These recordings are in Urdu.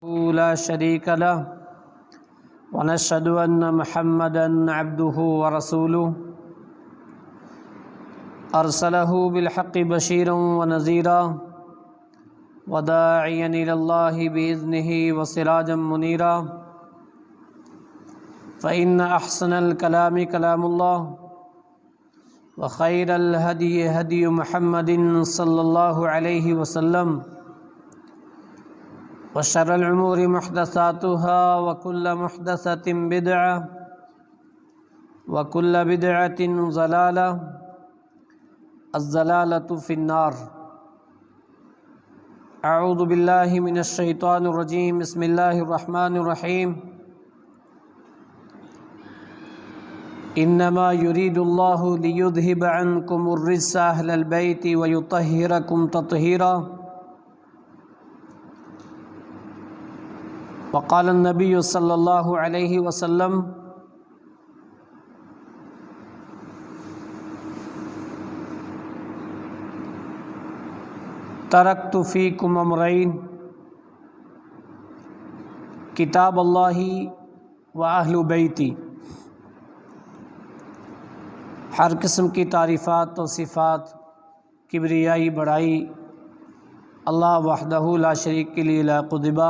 لا شريك له ونشهد أن محمدًا عبده ورسوله أرسله بالحق بشيرا ونذيرا وداعيا إلى الله بإذنه وسراجا منيرا فإن أحسن الكلام كلام الله وخير الهدي هدي محمد صلى الله عليه وسلم وشر الأمور محدثاتها وكل محدثة بدعة وكل بدعة ضلالة الضلالة في النار أعوذ بالله من الشيطان الرجيم بسم الله الرحمن الرحيم إنما يريد الله ليذهب عنكم الرجس أهل البيت ويطهركم تطهيرا وقال النبي صلى الله عليه وسلم تركت فيكم أمرين کتاب اللہ و اہل بیتی۔ ہر قسم کی تعریفات و صفات کبریائی بڑائی اللہ وحدہ لا شریک کے لیے لائق و دبا،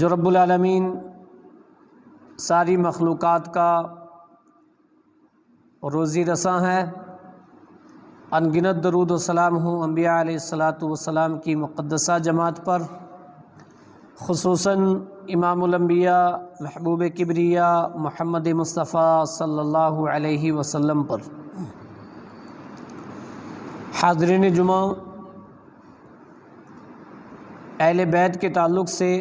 جو رب العالمین ساری مخلوقات کا روزی رساں ہے۔ ان گنت درود و سلام ہوں انبیاء علیہ الصلاۃ والسلام کی مقدسہ جماعت پر، خصوصاً امام الانبیاء محبوب کبریا محمد مصطفیٰ صلی اللہ علیہ وسلم پر۔ حاضرین جمعہ، اہل بیت کے تعلق سے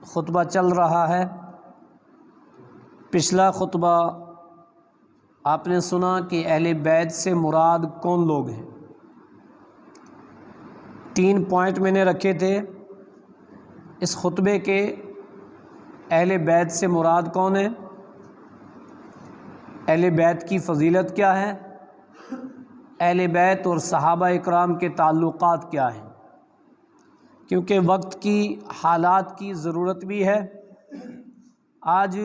خطبہ چل رہا ہے۔ پچھلا خطبہ آپ نے سنا کہ اہل بیت سے مراد کون لوگ ہیں۔ 3 پوائنٹ میں نے رکھے تھے اس خطبے کے۔ اہل بیت سے مراد کون ہے، اہل بیت کی فضیلت کیا ہے، اہل بیت اور صحابہ اکرام کے تعلقات کیا ہیں، کیونکہ وقت کی حالات کی ضرورت بھی ہے۔ آج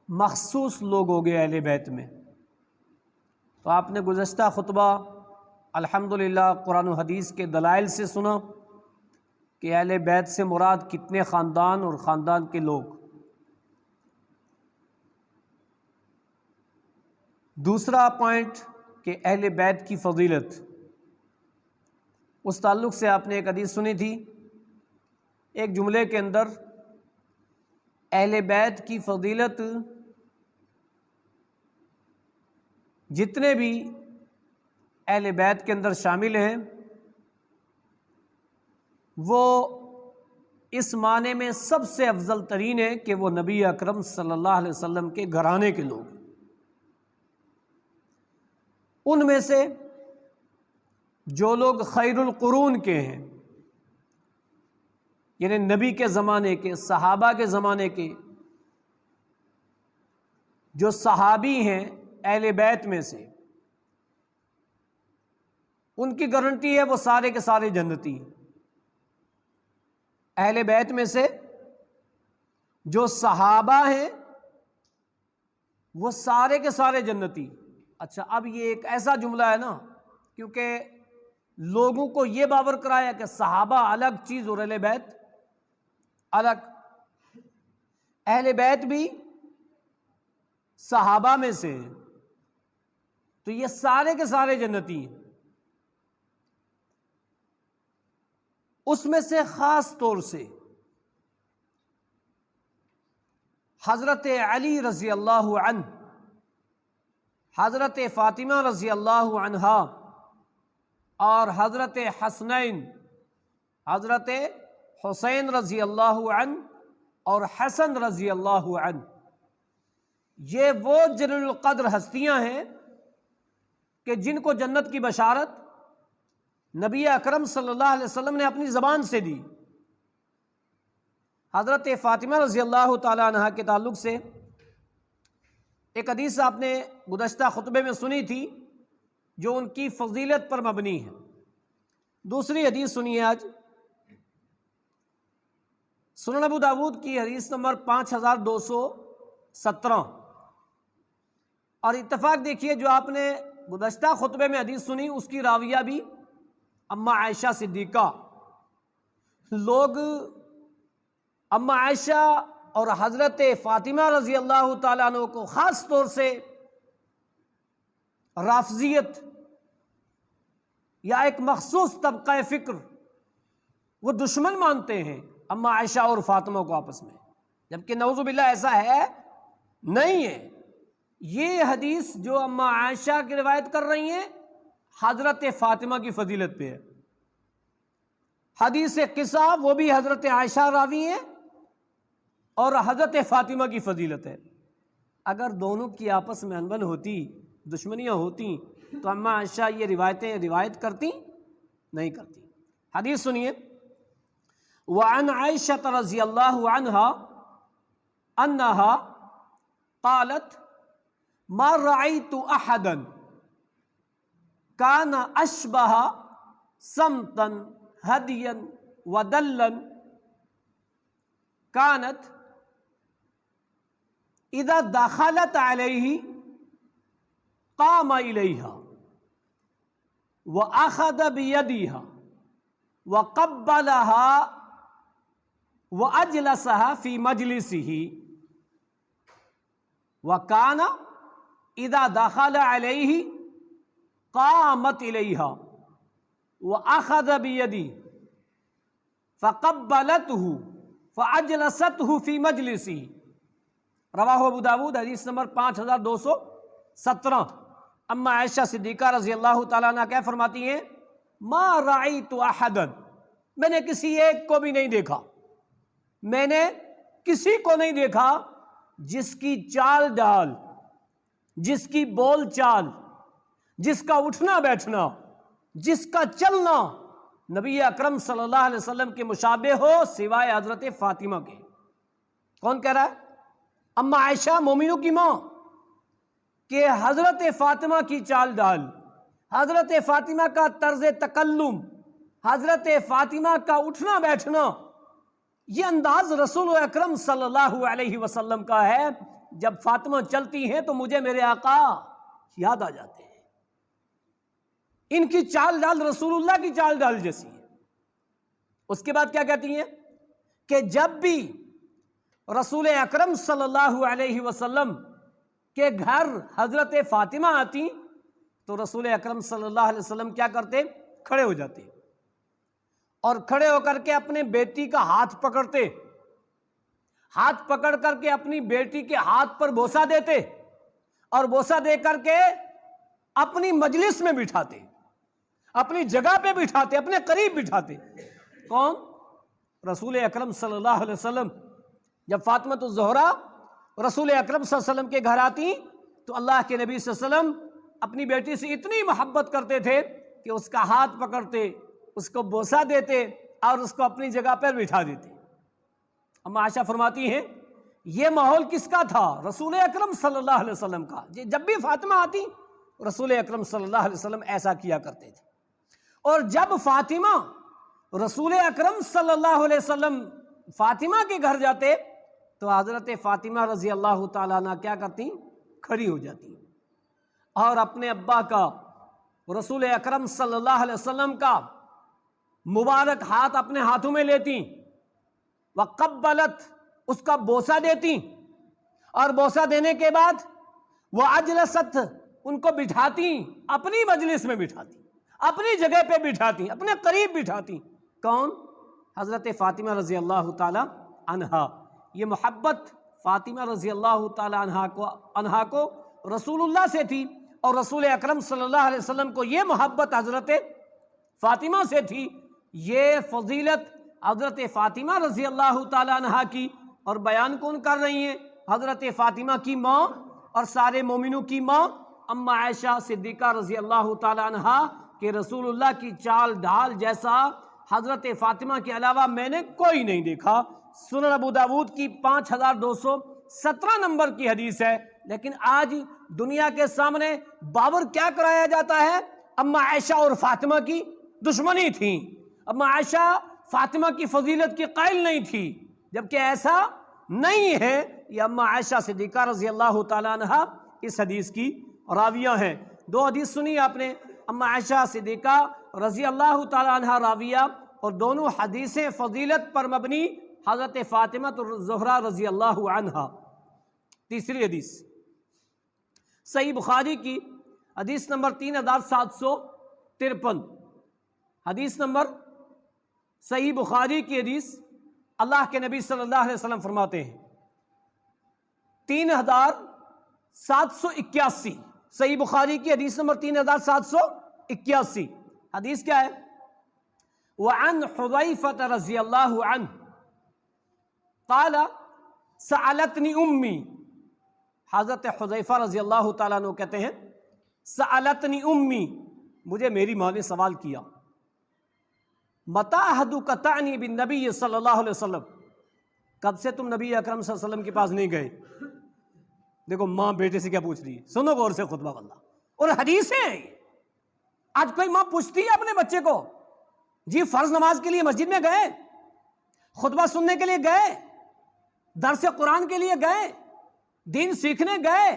مخصوص لوگ ہو گئے اہل بیت میں۔ تو آپ نے گزشتہ خطبہ الحمدللہ قرآن و حدیث کے دلائل سے سنا کہ اہل بیت سے مراد کتنے خاندان اور خاندان کے لوگ۔ دوسرا پوائنٹ کہ اہل بیت کی فضیلت، اس تعلق سے آپ نے ایک حدیث سنی تھی۔ ایک جملے کے اندر اہل بیت کی فضیلت جتنے بھی اہل بیت کے اندر شامل ہیں وہ اس معنی میں سب سے افضل ترین ہے کہ وہ نبی اکرم صلی اللہ علیہ وسلم کے گھرانے کے لوگ۔ ان میں سے جو لوگ خیر القرون کے ہیں، یعنی نبی کے زمانے کے، صحابہ کے زمانے کے جو صحابی ہیں اہل بیت میں سے، ان کی گارنٹی ہے وہ سارے کے سارے جنتی ہیں۔ اہل بیت میں سے جو صحابہ ہیں وہ سارے کے سارے جنتی۔ اچھا، اب یہ ایک ایسا جملہ ہے نا، کیونکہ لوگوں کو یہ باور کرایا کہ صحابہ الگ چیز اور اہل بیت الگ۔ اہل بیت بھی صحابہ میں سے ہیں، تو یہ سارے کے سارے جنتی ہیں۔ اس میں سے خاص طور سے حضرت علی رضی اللہ عنہ، حضرت فاطمہ رضی اللہ عنہا اور حضرت حسنین، حضرت حسین رضی اللہ عنہ اور حسن رضی اللہ عنہ، یہ وہ جلیل القدر ہستیاں ہیں کہ جن کو جنت کی بشارت نبی اکرم صلی اللہ علیہ وسلم نے اپنی زبان سے دی۔ حضرت فاطمہ رضی اللہ تعالی عنہا کے تعلق سے ایک حدیث آپ نے گزشتہ خطبے میں سنی تھی جو ان کی فضیلت پر مبنی ہے۔ دوسری حدیث سنیے آج، سنن ابو داود کی حدیث نمبر 5217، اور اتفاق دیکھیے جو آپ نے گزشتہ خطبے میں حدیث سنی اس کی راویہ بھی اما عائشہ صدیقہ۔ لوگ اما عائشہ اور حضرت فاطمہ رضی اللہ تعالیٰ عنہ کو خاص طور سے رافضیت یا ایک مخصوص طبقہ فکر وہ دشمن مانتے ہیں اما عائشہ اور فاطمہ کو آپس میں، جبکہ نعوذ باللہ ایسا ہے نہیں ہے۔ یہ حدیث جو اما عائشہ کی روایت کر رہی ہیں حضرت فاطمہ کی فضیلت پہ ہے۔ حدیث قصہ وہ بھی حضرت عائشہ راوی ہیں اور حضرت فاطمہ کی فضیلت ہے۔ اگر دونوں کی آپس میں انبن ہوتی، دشمنیاں ہوتی، تو اما عائشہ یہ روایتیں روایت کرتی نہیں کرتی۔ حدیث سنیے، وعن عائشہ رضی اللہ عنہا انہا قالت ما رأيت احدا كان اشبہ سمتا ہدیا ودلا كانت اذا دخلت علیہ قام الیہا واخذ بیدیہا وقبلها واجلسها في مجلسه وكان اذا دخل عليه قامت اليها واخذ بيده فقبلته فاجلسته في مجلسه۔ رواہ ابو داود، حدیث نمبر 5217۔ اما عائشہ صدیقہ رضی اللہ تعالیٰ عنہ کیا فرماتی ہیں، ما رأیت احدا، میں نے کسی ایک کو بھی نہیں دیکھا، میں نے کسی کو نہیں دیکھا جس کی چال ڈال، جس کی بول چال، جس کا اٹھنا بیٹھنا، جس کا چلنا نبی اکرم صلی اللہ علیہ وسلم کے مشابہ ہو سوائے حضرت فاطمہ کے۔ کون کہہ رہا ہے؟ اما عائشہ مومنوں کی ماں، کہ حضرت فاطمہ کی چال ڈال، حضرت فاطمہ کا طرز تکلم، حضرت فاطمہ کا اٹھنا بیٹھنا، یہ انداز رسول اکرم صلی اللہ علیہ وسلم کا ہے۔ جب فاطمہ چلتی ہیں تو مجھے میرے آقا یاد آ جاتے ہیں۔ ان کی چال ڈال رسول اللہ کی چال ڈال جیسی ہے۔ اس کے بعد کیا کہتی ہیں کہ جب بھی رسول اکرم صلی اللہ علیہ وسلم کے گھر حضرت فاطمہ آتی تو رسول اکرم صلی اللہ علیہ وسلم کیا کرتے؟ کھڑے ہو جاتے اور کھڑے ہو کر کے اپنے بیٹی کا ہاتھ پکڑتے، ہاتھ پکڑ کر کے اپنی بیٹی کے ہاتھ پر بوسہ دیتے اور بوسہ دے کر کے اپنی مجلس میں بٹھاتے، اپنی جگہ پہ بٹھاتے، اپنے قریب بٹھاتے۔ کون؟ رسول اکرم صلی اللہ علیہ وسلم۔ جب فاطمہ الزہرا رسول اکرم صلی اللہ علیہ وسلم کے گھر آتی تو اللہ کے نبی صلی اللہ علیہ وسلم اپنی بیٹی سے اتنی محبت کرتے تھے کہ اس کا ہاتھ پکڑتے، اس کو بوسہ دیتے اور اس کو اپنی جگہ پر بٹھا دیتے۔ اما عائشہ فرماتی ہیں یہ ماحول کس کا تھا؟ رسول اکرم صلی اللہ علیہ وسلم کا۔ جب بھی فاطمہ آتی رسول اکرم صلی اللہ علیہ وسلم ایسا کیا کرتے تھے، اور جب فاطمہ رسول اکرم صلی اللہ علیہ وسلم فاطمہ کے گھر جاتے تو حضرت فاطمہ رضی اللہ تعالیٰ عنہ کیا کرتی؟ کھڑی ہو جاتی اور اپنے ابا کا، رسول اکرم صلی اللہ علیہ وسلم کا مبارک ہاتھ اپنے ہاتھوں میں لیتی، وقبلت، اس کا بوسہ دیتی، اور بوسہ دینے کے بعد وہ اجلست، ان کو بٹھاتی، اپنی مجلس میں بٹھاتی، اپنی جگہ پہ بٹھاتی، اپنے قریب بٹھاتی۔ کون؟ حضرت فاطمہ رضی اللہ تعالی عنہا۔ یہ محبت فاطمہ رضی اللہ تعالی عنہا کو رسول اللہ سے تھی، اور رسول اکرم صلی اللہ علیہ وسلم کو یہ محبت حضرت فاطمہ سے تھی۔ یہ فضیلت حضرت فاطمہ رضی اللہ تعالی عنہا کی، اور بیان کون کر رہی ہیں؟ حضرت فاطمہ کی ماں اور سارے مومنوں کی ماں اما عائشہ صدیقہ رضی اللہ تعالی عنہا، کہ رسول اللہ کی چال ڈھال جیسا حضرت فاطمہ کے علاوہ میں نے کوئی نہیں دیکھا۔ سنن ابو داود کی 5217 نمبر کی حدیث ہے۔ لیکن آج دنیا کے سامنے باور کیا کرایا جاتا ہے؟ اما عائشہ اور فاطمہ کی دشمنی تھی، اما عائشہ فاطمہ کی فضیلت کی قائل نہیں تھی، جبکہ ایسا نہیں ہے۔ یہ اما عائشہ صدیقہ رضی اللہ تعالیٰ عنہ اس حدیث کی راویہ ہیں۔ دو حدیث سنی آپ نے، اما عائشہ صدیقہ رضی اللہ تعالیٰ عنہ راویہ، اور دونوں حدیثیں فضیلت پر مبنی، حضرت فاطمہ الزہرا رضی اللہ عنہ۔ تیسری حدیث صحیح بخاری کی حدیث نمبر 3753، حدیث نمبر صحیح بخاری کی حدیث، اللہ کے نبی صلی اللہ علیہ وسلم فرماتے ہیں 3781، صحیح بخاری کی حدیث نمبر 3781، حدیث کیا ہے؟ وعن حذیفہ رضی اللہ عنہ قال سألتنی امی، حضرت حذیفہ رضی اللہ تعالیٰ عنہ کہتے ہیں سألتنی امی، مجھے میری ماں نے سوال کیا، متی عہدک تعنی بالنبی صلی اللہ علیہ وسلم، کب سے تم نبی اکرم صلی اللہ علیہ وسلم کے پاس نہیں گئے؟ دیکھو ماں بیٹے سے کیا پوچھ رہی ہے، سنو غور سے خطبہ واللہ، اور حدیث ہے۔ آج کوئی ماں پوچھتی ہے اپنے بچے کو، جی فرض نماز کے لیے مسجد میں گئے، خطبہ سننے کے لیے گئے، درس قرآن کے لیے گئے، دین سیکھنے گئے،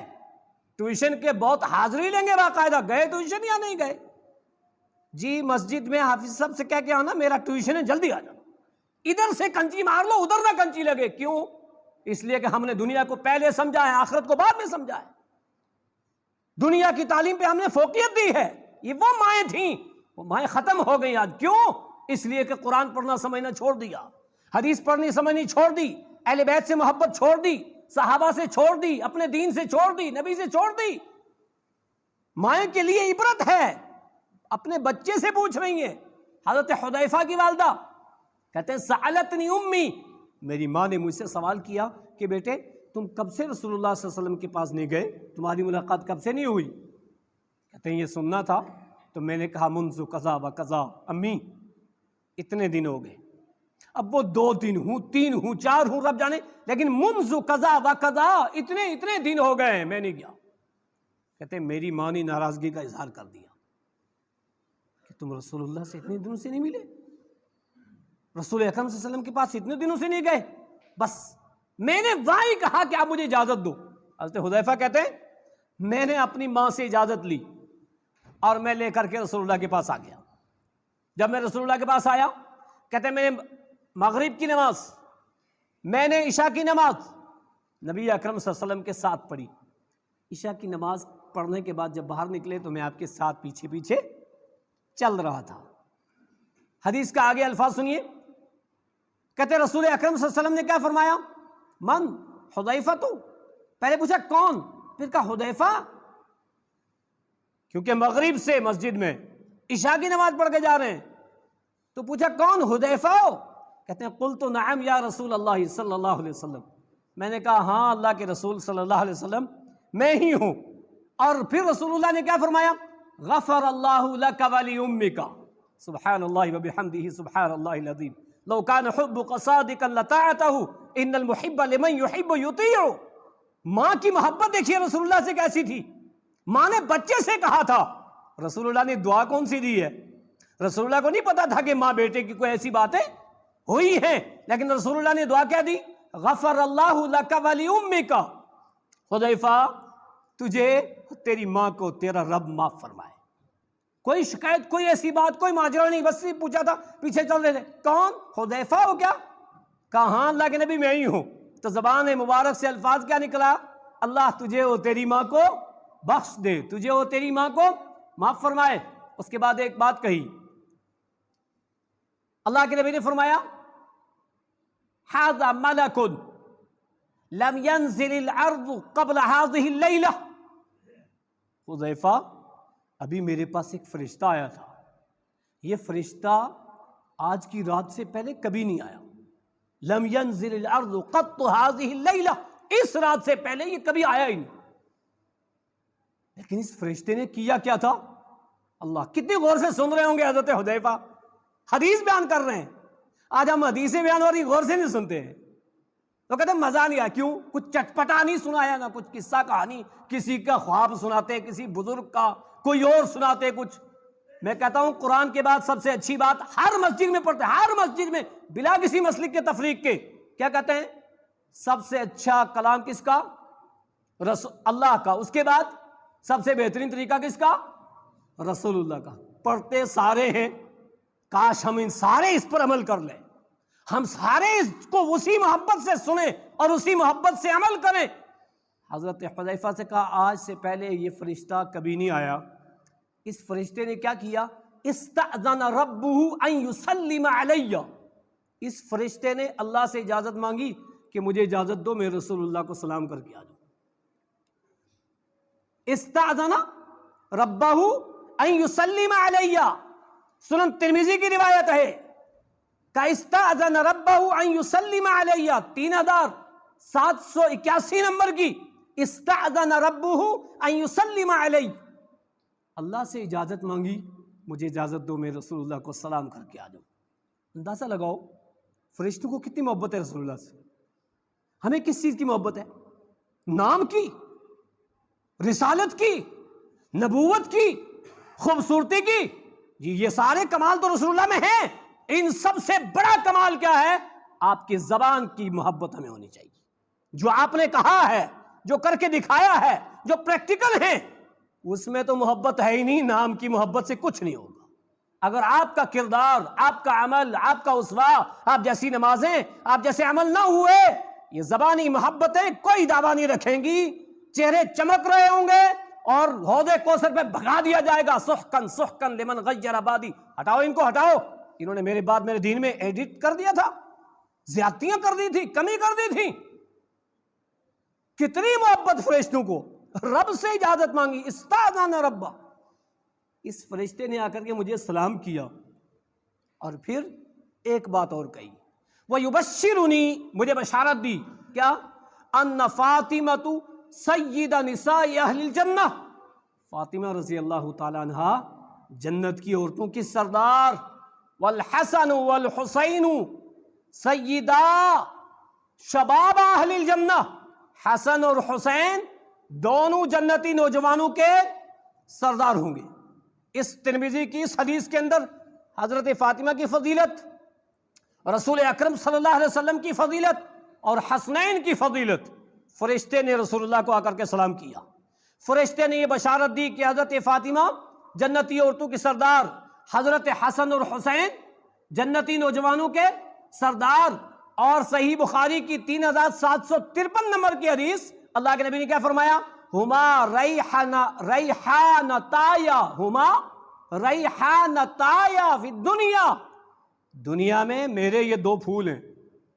ٹیوشن کے بہت حاضری لیں گے باقاعدہ، گئے ٹیوشن یا نہیں گئے؟ جی مسجد میں حافظ صاحب سے کہہ کے آنا میرا ٹیوشن ہے، جلدی آ جانا، ادھر سے کنچی مار لو ادھر نہ کنچی لگے۔ کیوں؟ اس لیے کہ ہم نے دنیا کو پہلے سمجھا ہے، آخرت کو بعد میں سمجھا ہے، دنیا کی تعلیم پہ ہم نے فوقیت دی ہے۔ یہ وہ مائیں تھیں، وہ مائیں ختم ہو گئی آج۔ کیوں؟ اس لیے کہ قرآن پڑھنا سمجھنا چھوڑ دیا، حدیث پڑھنی سمجھنی چھوڑ دی، اہل بیت سے محبت چھوڑ دی، صحابہ سے چھوڑ دی، اپنے دین سے چھوڑ دی، نبی سے چھوڑ دی۔ مائیں کے لیے عبرت ہے، اپنے بچے سے پوچھ رہی ہیں۔ حضرت حذیفہ کی والدہ کہتے ہیں سألتنی امی، میری ماں نے مجھ سے سوال کیا کہ بیٹے تم کب سے رسول اللہ صلی اللہ علیہ وسلم کے پاس نہیں گئے، تمہاری ملاقات کب سے نہیں ہوئی؟ کہتے ہیں یہ سننا تھا، تو میں نے کہا منذ قضا و قضا، امی اتنے دن ہو گئے، اب وہ 2 دن ہوں 3 ہوں 4 ہوں رب جانے، لیکن منذ قضا و قضا اتنے دن ہو گئے میں نہیں گیا۔ کہتے ہیں میری ماں نے ناراضگی کا اظہار کر دیا کہ تم رسول اللہ سے اتنے دنوں سے نہیں ملے، رسول اکرم صلی اللہ علیہ وسلم کے پاس اتنے دنوں سے نہیں گئے، بس میں نے وہی کہا کہ آپ مجھے اجازت دو۔ حضرت حذیفہ کہتے ہیں میں نے اپنی ماں سے اجازت لی اور میں لے کر کے رسول اللہ کے پاس آ گیا۔ جب میں رسول اللہ کے پاس آیا، کہتے ہیں میں نے مغرب کی نماز، میں نے عشاء کی نماز نبی اکرم صلی اللہ علیہ وسلم کے ساتھ پڑھی۔ عشاء کی نماز پڑھنے کے بعد جب باہر نکلے تو میں آپ کے ساتھ پیچھے پیچھے چل رہا تھا۔ حدیث کا آگے الفاظ سنیے، کہتے ہیں رسول اکرم صلی اللہ علیہ وسلم نے کیا فرمایا؟ من حذیفہ، تو پہلے پوچھا کون، پھر کہا حذیفہ، کیونکہ مغرب سے مسجد میں عشاء کی نماز پڑھ کے جا رہے ہیں، تو پوچھا کون حذیفہ؟ کہتے ہیں قلت نعم یا رسول اللہ صلی اللہ علیہ وسلم، میں نے کہا ہاں اللہ کے رسول صلی اللہ علیہ وسلم میں ہی ہوں۔ اور پھر رسول اللہ نے کیا فرمایا؟ غفر اللہ لک ولی امک، سبحان اللہ وبحمدہ سبحان اللہ العظیم، لو کان حبک صادقا لطاعتہ ان المحب لمن یحب یطیع۔ ماں کی محبت دیکھیے رسول اللہ سے کیسی تھی، ماں نے بچے سے کہا تھا، رسول اللہ نے دعا کون سی دی ہے؟ رسول اللہ کو نہیں پتا تھا کہ ماں بیٹے کی کوئی ایسی باتیں ہوئی ہیں، لیکن رسول اللہ نے دعا کیا دی؟ غفر اللہ لک ولی امک، حذیفہ تجھے تیری ماں کو تیرا رب معاف فرمائے۔ کوئی شکایت، کوئی ایسی بات، کوئی ماجرا نہیں، بس یہ پوچھا تھا، پیچھے چل رہے تھے، کون حذیفہ ہو کیا؟ کہا ہاں اللہ کے نبی میں ہی ہوں۔ تو زبان مبارک سے الفاظ کیا نکلا؟ اللہ تجھے اور تیری ماں کو بخش دے، تجھے اور تیری ماں کو معاف فرمائے۔ اس کے بعد ایک بات کہی، اللہ کے نبی نے فرمایا ھذا ملک لم ينزل الارض قبل هذه الليلہ، حذیفہ ابھی میرے پاس ایک فرشتہ آیا تھا، یہ فرشتہ آج کی رات سے پہلے کبھی نہیں آیا، لم ينزل الارض قط هذه الليلہ، اس رات سے پہلے یہ کبھی آیا ہی نہیں۔ لیکن اس فرشتے نے کیا کیا تھا؟ اللہ کتنی غور سے سن رہے ہوں گے حضرت حذیفہ، حدیث بیان کر رہے ہیں۔ آج ہم حدیثیں بیان ہو رہی غور سے نہیں سنتے ہیں، تو کہتے ہیں مزہ نہیں آیا۔ کیوں؟ کچھ چٹپٹا نہیں سنایا، نہ کچھ قصہ کہانی، کسی کا خواب سناتے، کسی بزرگ کا، کوئی اور سناتے کچھ، میں کہتا ہوں قرآن کے بعد سب سے اچھی بات ہر مسجد میں پڑھتے ہیں، ہر مسجد میں بلا کسی مسلک کے تفریق کے، کیا کہتے ہیں؟ سب سے اچھا کلام کس کا؟ اللہ کا۔ اس کے بعد سب سے بہترین طریقہ کس کا؟ رسول اللہ کا۔ پڑھتے سارے ہیں، کاش ہم سارے اس پر عمل کر لیں، ہم سارے اس کو اسی محبت سے سنیں اور اسی محبت سے عمل کریں۔ حضرت حذیفہ سے کہا آج سے پہلے یہ فرشتہ کبھی نہیں آیا۔ اس فرشتے نے کیا کیا؟ استأذن ربہ ان یسلم علی، اس فرشتے نے اللہ سے اجازت مانگی کہ مجھے اجازت دو میں رسول اللہ کو سلام کر کے آ جاؤں۔ استأذن ربہ ان یسلم علی، سنن ترمذی کی روایت ہے کہ استأذن ربہ ان یسلم علی، 3781 نمبر کی، استأذن ربہ ان یسلم علی، اللہ سے اجازت مانگی مجھے اجازت دو میں رسول اللہ کو سلام کر کے آ جاؤں۔ اندازہ لگاؤ فرشتوں کو کتنی محبت ہے رسول اللہ سے۔ ہمیں کس چیز کی محبت ہے؟ نام کی، رسالت کی، نبوت کی، خوبصورتی کی، جی یہ سارے کمال تو رسول اللہ میں ہیں۔ ان سب سے بڑا کمال کیا ہے؟ آپ کی زبان کی محبت ہمیں ہونی چاہیے، جو آپ نے کہا ہے، جو کر کے دکھایا ہے، جو پریکٹیکل ہے، اس میں تو محبت ہے ہی نہیں۔ نام کی محبت سے کچھ نہیں ہوگا۔ اگر آپ کا کردار، آپ کا عمل، آپ کا اسوہ، آپ جیسی نمازیں، آپ جیسے عمل نہ ہوئے، یہ زبانی محبتیں کوئی دعویٰ نہیں رکھیں گی۔ چہرے چمک رہے ہوں گے اور حوض کوثر پہ بھگا دیا جائے گا، سحقن سحقن لمن غیر آبادی، ہٹاؤ ان کو، ہٹاؤ، انہوں نے میرے بعد میرے دین میں ایڈٹ کر دیا تھا، زیادتیاں کر دی تھی، کمی کر دی تھی۔ کتنی محبت فرشتوں کو، رب سے اجازت مانگی، استأذن ربہ، اس فرشتے نے آ کر کے مجھے سلام کیا اور پھر ایک بات اور کہی، وَيُبَشِّرُنِي، مجھے بشارت دی، کیا؟ ان فاطمۃ سید نساء اہل الجنہ، فاطمہ رضی اللہ تعالی عنہا جنت کی عورتوں کی سردار، والحسن والحسین سیدا شباب اہل الجنہ، حسن اور حسین دونوں جنتی نوجوانوں کے سردار ہوں گے۔ اس ترمذی کی اس حدیث کے اندر حضرت فاطمہ کی فضیلت، رسول اکرم صلی اللہ علیہ وسلم کی فضیلت اور حسنین کی فضیلت، فرشتے نے رسول اللہ کو آ کر کے سلام کیا۔ فرشتے نے یہ بشارت دی کہ حضرت فاطمہ جنتی عورتوں کی سردار، حضرت حسن اور حسین جنتی نوجوانوں کے سردار۔ اور صحیح بخاری کی 3753 نمبر کی حدیث، اللہ کے نبی نے کیا فرمایا؟ ہما ریحانتایا، ہما ریحانتایا فی الدنیا، دنیا میں میرے یہ دو پھول ہیں،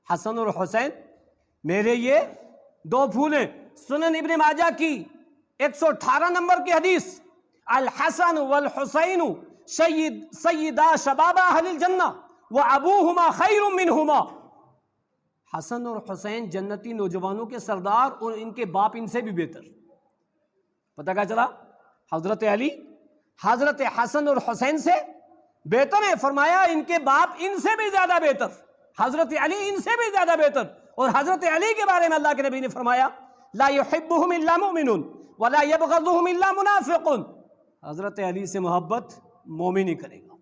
حسن اور حسین میرے یہ دو پھول ہیں۔ سنن ابن ماجہ کی 118 نمبر کی حدیث، الحسن والحسین سیدا شباب اہل الجنہ وابوہما خیر منہما، حسن اور حسین جنتی نوجوانوں کے سردار اور ان کے باپ ان سے بھی بہتر۔ پتہ کیا چلا؟ حضرت علی حضرت حسن اور حسین سے بہتر ہے، فرمایا ان کے باپ ان سے بھی زیادہ بہتر، حضرت علی ان سے بھی زیادہ بہتر۔ اور حضرت علی کے بارے میں اللہ کے نبی نے فرمایا لا يحبهم الا مؤمن ولا يبغضهم الا منافق، حضرت علی سے محبت مومن ہی کرے گا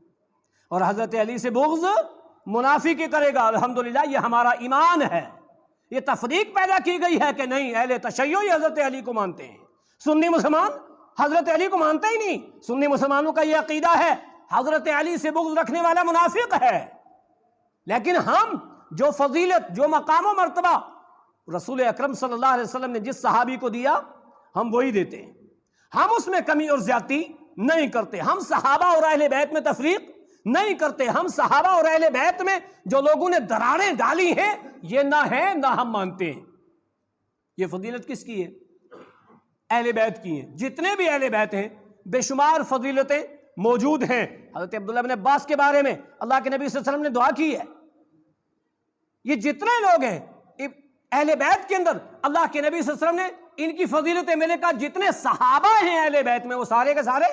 اور حضرت علی سے بغض منافق ہی کرے گا۔ الحمدللہ یہ ہمارا ایمان ہے۔ یہ تفریق پیدا کی گئی ہے کہ نہیں، اہل تشیع حضرت علی کو مانتے ہیں، سنی مسلمان حضرت علی کو مانتے ہی نہیں۔ سنی مسلمانوں کا یہ عقیدہ ہے حضرت علی سے بغض رکھنے والا منافق ہے۔ لیکن ہم جو فضیلت، جو مقام و مرتبہ رسول اکرم صلی اللہ علیہ وسلم نے جس صحابی کو دیا ہم وہی دیتے ہیں، ہم اس میں کمی اور زیادتی نہیں کرتے، ہم صحابہ اور اہل بیت میں تفریق نہیں کرتے، ہم صحابہ اور اہل بیت میں جو لوگوں نے دراڑیں ڈالی ہیں یہ نہ ہے نہ ہم مانتے ہیں۔ یہ فضیلت کس کی ہے؟ اہل بیت کی ہیں۔ جتنے بھی اہل بیت ہیں بے شمار فضیلتیں موجود ہیں۔ حضرت عبداللہ بن عباس کے بارے میں اللہ کے نبی صلی اللہ علیہ وسلم نے دعا کی ہے۔ یہ جتنے لوگ ہیں اہل بیت کے اندر، اللہ کے نبی صلی اللہ علیہ وسلم نے ان کی فضیلتیں، میں نے کہا جتنے صحابہ ہیں اہل بیت میں وہ سارے کے سارے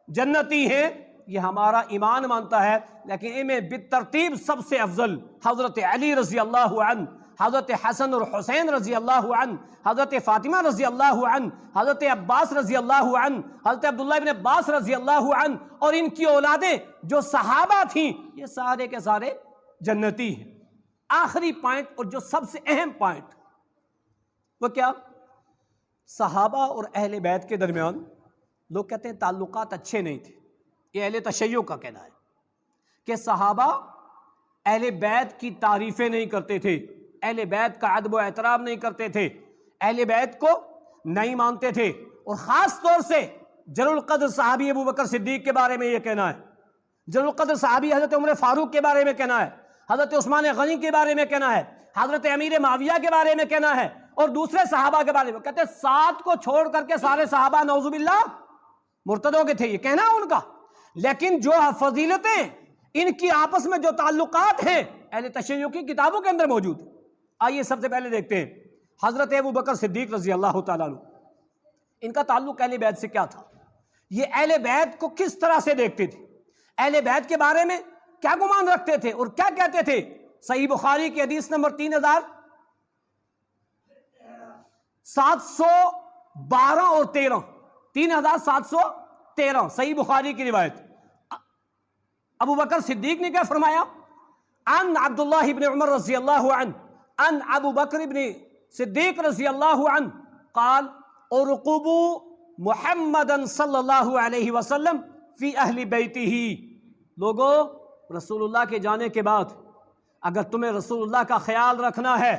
جنتی ہیں، یہ ہمارا ایمان مانتا ہے۔ لیکن ان میں بالترتیب سب سے افضل حضرت علی رضی اللہ عنہ، حضرت حسن اور حسین رضی اللہ عنہ، حضرت فاطمہ رضی اللہ عنہ، حضرت عباس رضی اللہ عنہ، حضرت عبداللہ بن عباس رضی اللہ عنہ، اور ان کی اولادیں جو صحابہ تھیں، یہ سارے کے سارے جنتی ہیں۔ آخری پوائنٹ اور جو سب سے اہم پوائنٹ وہ کیا؟ صحابہ اور اہل بیت کے درمیان لوگ کہتے ہیں تعلقات اچھے نہیں تھے۔ یہ اہل تشیع کا کہنا ہے کہ صحابہ اہل بیت کی تعریفیں نہیں کرتے تھے، اہل بیت کا ادب و احترام نہیں کرتے تھے، اہل بیت کو نہیں مانتے تھے، اور خاص طور سے جلیل القدر صحابی ابو بکر صدیق کے بارے میں یہ کہنا ہے، جلیل القدر صحابی حضرت عمر فاروق کے بارے میں کہنا ہے، حضرت عثمان غنی کے بارے میں کہنا ہے، حضرت امیر معاویہ کے بارے میں کہنا ہے، اور دوسرے صحابہ کے بارے میں کہتے ہیں 7 کو چھوڑ کر کے سارے صحابہ نعوذ باللہ مرتدوں کے تھے، یہ کہنا ہے ان کا۔ لیکن جو فضیلتیں ان کی آپس میں جو تعلقات ہیں اہل تشیع کی کتابوں کے اندر موجود ہیں۔ آئیے سب سے پہلے دیکھتے ہیں حضرت ابو بکر صدیق رضی اللہ تعالیٰ عنہ، ان کا تعلق اہل بیت سے کیا تھا، یہ اہل بیت کو کس طرح سے دیکھتے تھے، اہل بیت کے بارے میں کیا گمان رکھتے تھے اور کیا کہتے تھے۔ صحیح بخاری کی حدیث نمبر 3712 اور 13، 3713 صحیح بخاری کی روایت۔ ابو بکر صدیق نے کیا فرمایا؟ ان عبداللہ بن عمر رضی اللہ عنہ ان ابو بکر بن صدیق رضی اللہ عنہ قال ارقبوا محمدا صلی اللہ علیہ وسلم فی اہل بیتہ۔ لوگو، رسول اللہ کے جانے کے بعد اگر تمہیں رسول اللہ کا خیال رکھنا ہے،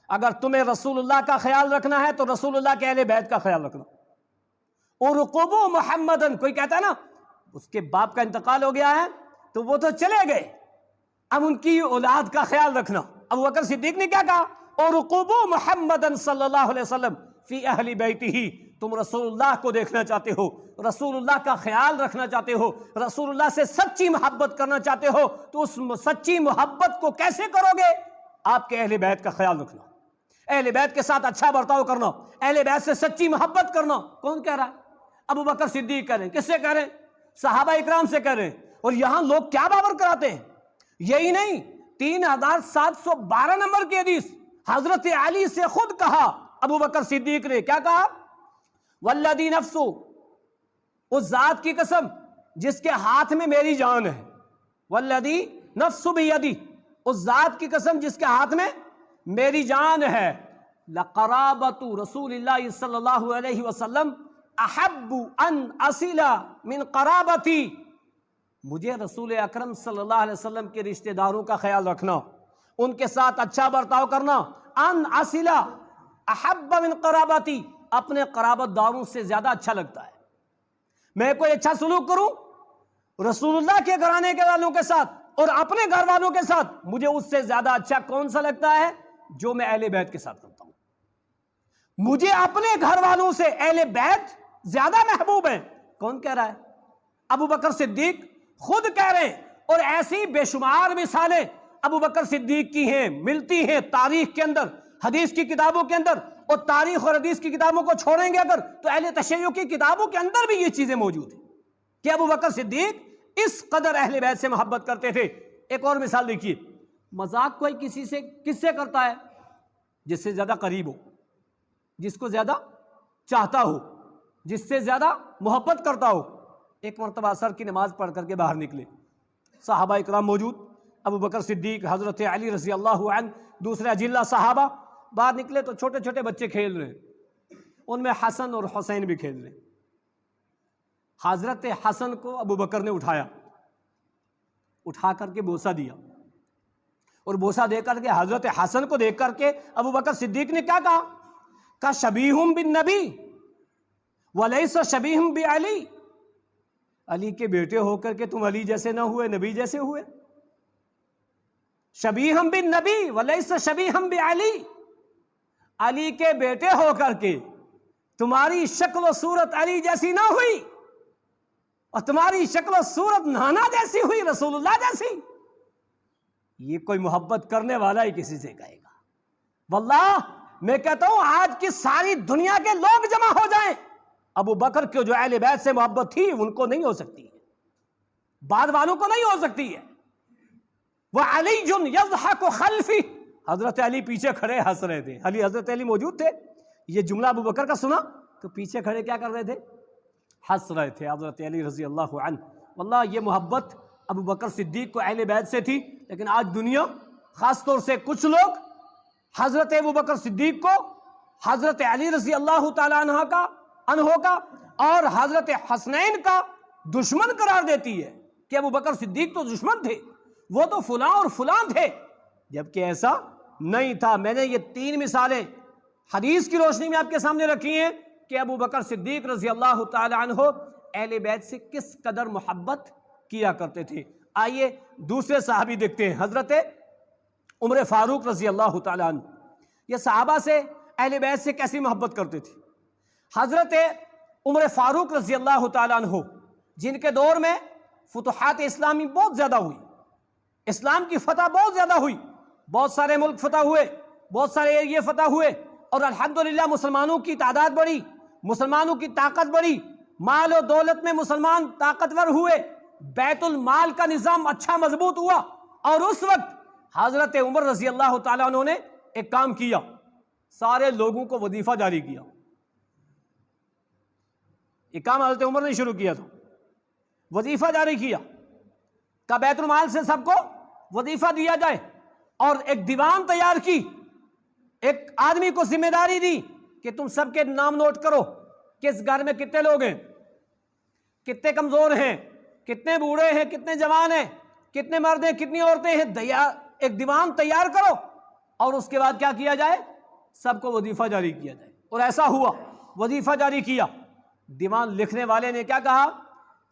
اگر تمہیں رسول اللہ کا خیال رکھنا ہے تو رسول اللہ کے اہل بیت کا خیال رکھنا۔ ارقبوا محمدا، کوئی کہتا ہے نا اس کے باپ کا انتقال ہو گیا ہے تو وہ تو چلے گئے، اب ان کی اولاد کا خیال رکھنا۔ ابو بکر صدیق نے کیا کہا؟ ارقبوا محمدا صلی اللہ علیہ وسلم فی اہل بیتہ۔ تم رسول اللہ کو دیکھنا چاہتے ہو، رسول اللہ کا خیال رکھنا چاہتے ہو، رسول اللہ سے سچی محبت کرنا چاہتے ہو، تو اس سچی محبت کو کیسے کرو گے؟ آپ کے اہل بیت کا خیال رکھنا، اہل بیت کے ساتھ اچھا برتاؤ کرنا، اہل بیت سے سچی محبت کرنا۔ کون کہہ رہا ہے؟ ابو بکر صدیق کہہ رہے ہیں۔ کس سے کہہ رہے ہیں؟ صحابہ اکرام سے کہہ رہے ہیں۔ اور یہاں لوگ کیا باور کراتے ہیں؟ یہی نہیں، 3712 نمبر کی حدیث حضرت علی سے خود کہا ابو بکر صدیق نے، کیا کہا؟ والذی نفس، اس ذات کی قسم جس کے ہاتھ میں میری جان ہے، والذی نفس بیدی، اس ذات کی قسم جس کے ہاتھ میں میری جان ہے، لقرابۃ رسول اللہ صلی اللہ علیہ وسلم احب ان اصل من قرابتی۔ مجھے رسول اکرم صلی اللہ علیہ وسلم کے رشتہ داروں کا خیال رکھنا، ان کے ساتھ اچھا برتاؤ کرنا، ان اصل احب من قرابتی، اپنے قرابت داروں سے زیادہ اچھا لگتا ہے۔ میں کوئی اچھا سلوک کروں رسول اللہ کے گھرانے کے والوں کے ساتھ اور اپنے گھر والوں کے ساتھ، مجھے اس سے زیادہ اچھا کون سا لگتا ہے؟ جو میں اہل بیت کے ساتھ کرتا ہوں۔ مجھے اپنے گھر والوں سے اہل بیت زیادہ محبوب ہیں۔ کون کہہ رہا ہے؟ ابو بکر صدیق خود کہہ رہے ہیں، اور ایسی بے شمار مثالیں ابو بکر صدیق کی ہیں، ملتی ہیں تاریخ کے اندر، حدیث کی کتابوں کے اندر، اور تاریخ اور حدیث کی کتابوں کو چھوڑیں گے اگر تو اہل تشیع کی کتابوں کے اندر بھی یہ چیزیں موجود ہیں کہ ابو بکر صدیق اس قدر اہل بیت سے محبت کرتے تھے۔ ایک اور مثال دیکھیے، مذاق کوئی کسی سے کس سے کرتا ہے؟ جس سے زیادہ قریب ہو، جس کو زیادہ چاہتا ہو، جس سے زیادہ محبت کرتا ہو۔ ایک مرتبہ عصر کی نماز پڑھ کر کے باہر نکلے، صحابہ اکرام موجود، ابو بکر صدیق، حضرت علی رضی اللہ عنہ، دوسرے اجلہ صحابہ باہر نکلے تو چھوٹے چھوٹے بچے کھیل رہے ہیں، ان میں حسن اور حسین بھی کھیل رہے ہیں۔ حضرت حسن کو ابو بکر نے اٹھا کر کے بوسہ دیا، اور بوسہ دے کر کے حضرت حسن کو دیکھ کر کے ابو بکر صدیق نے کیا کہا؟ کہ شبیہم بالنبی ولیس شبیہم بعلی، علی کے بیٹے ہو کر کے تم علی جیسے نہ ہوئے، نبی جیسے ہوئے۔ شبیہم بالنبی ولیس شبیہم بعلی، علی کے بیٹے ہو کر کے تمہاری شکل و صورت علی جیسی نہ ہوئی، اور تمہاری شکل و صورت نانا جیسی ہوئی، رسول اللہ جیسی۔ یہ کوئی محبت کرنے والا ہی کسی سے کہے گا۔ واللہ میں کہتا ہوں آج کی ساری دنیا کے لوگ جمع ہو جائیں، ابو بکر کے جو اہل بیت سے محبت تھی ان کو نہیں ہو سکتی ہے، بعد والوں کو نہیں ہو سکتی ہے۔ وَعَلِيٌّ يَضْحَكُ خَلْفِهِ، حضرت علی پیچھے کھڑے ہنس رہے تھے. حضرت علی موجود تھے. یہ جملہ ابو بکر کا سنا تو پیچھے کھڑے کیا کر رہے تھے؟ ہنس رہے تھے حضرت علی رضی اللہ عنہ. واللہ یہ محبت ابو بکر صدیق کو اہل بیت سے تھی. لیکن آج دنیا خاص طور سے کچھ لوگ حضرت ابو بکر صدیق کو حضرت علی رضی اللہ تعالیٰ عنہ کا اور حضرت حسنین کا دشمن قرار دیتی ہے کہ ابو بکر صدیق تو دشمن تھے، وہ تو فلاں اور فلاں تھے، جبکہ ایسا نہیں تھا. میں نے یہ 3 مثالیں حدیث کی روشنی میں آپ کے سامنے رکھی ہیں کہ ابو بکر صدیق رضی اللہ تعالی عنہ اہل بیت سے کس قدر محبت کیا کرتے تھے. آئیے دوسرے صحابی دیکھتے ہیں، حضرت عمر فاروق رضی اللہ تعالی عنہ. یہ صحابہ سے اہل بیت سے کیسی محبت کرتے تھے؟ حضرت عمر فاروق رضی اللہ تعالی عنہ جن کے دور میں فتوحات اسلامی بہت زیادہ ہوئی، اسلام کی فتح بہت زیادہ ہوئی، بہت سارے ملک فتح ہوئے، بہت سارے ایریے فتح ہوئے، اور الحمدللہ مسلمانوں کی تعداد بڑھی، مسلمانوں کی طاقت بڑھی، مال و دولت میں مسلمان طاقتور ہوئے، بیت المال کا نظام اچھا مضبوط ہوا. اور اس وقت حضرت عمر رضی اللہ تعالیٰ عنہ نے ایک کام کیا، سارے لوگوں کو وظیفہ جاری کیا. یہ کام حضرت عمر نے شروع کیا تھا، وظیفہ جاری کیا کہ بیت المال سے سب کو وظیفہ دیا جائے. اور ایک دیوان تیار کی، ایک آدمی کو ذمہ داری دی کہ تم سب کے نام نوٹ کرو، کس گھر میں کتنے لوگ ہیں، کتنے کمزور ہیں، کتنے بوڑھے ہیں، کتنے جوان ہیں، کتنے مرد ہیں، کتنی عورتیں ہیں. ایک دیوان تیار کرو اور اس کے بعد کیا کیا جائے؟ سب کو وظیفہ جاری کیا جائے. اور ایسا ہوا، وظیفہ جاری کیا. دیوان لکھنے والے نے کیا کہا؟